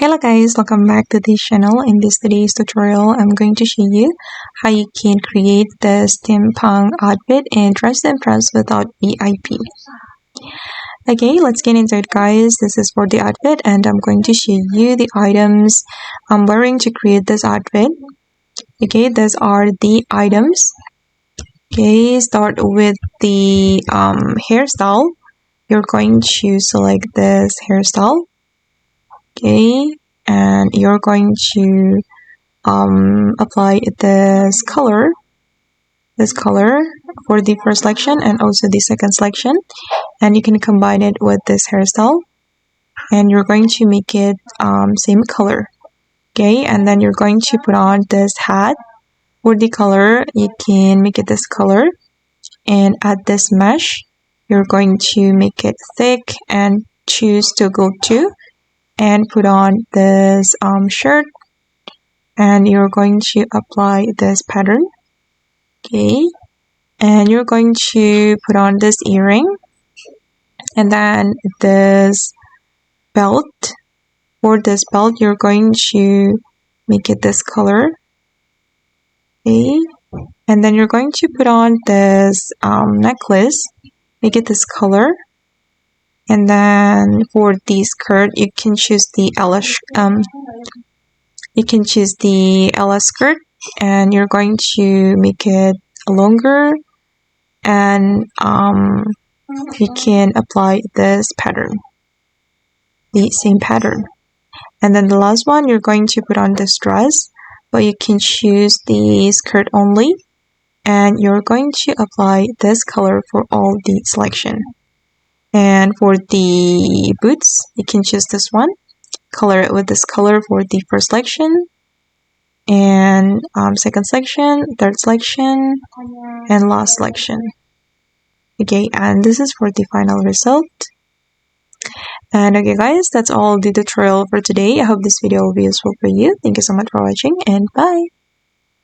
Hello guys, welcome back to this channel. In this today's tutorial, I'm going to show you how you can create the steampunk outfit and dress to impress without VIP. Okay, let's get into it guys. This is for the outfit and I'm going to show you the items I'm wearing to create this outfit. Okay, these are the items. Okay, start with the hairstyle. You're going to select this hairstyle. Okay, and you're going to apply this color for the first selection and also the second selection, and you can combine it with this hairstyle and you're going to make it same color. Okay, and then you're going to put on this hat. For the color, you can make it this color and add this mesh. You're going to make it thick and choose toggle 2 and put on this shirt, and you're going to apply this pattern. Okay, and you're going to put on this earring and then this belt. For this belt, you're going to make it this color. Okay, and then you're going to put on this necklace, make it this color. And then for the skirt, you can choose the Ella skirt, and you're going to make it longer, and you can apply this pattern, the same pattern. And then the last one, you're going to put on this dress, but you can choose the skirt only, and you're going to apply this color for all the selection. And for the boots, you can choose this one, color it with this color for the first selection, and second selection, third selection, and last selection. Okay, and this is for the final result. And okay guys, that's all the tutorial for today. I hope this video will be useful for you. Thank you so much for watching, and bye!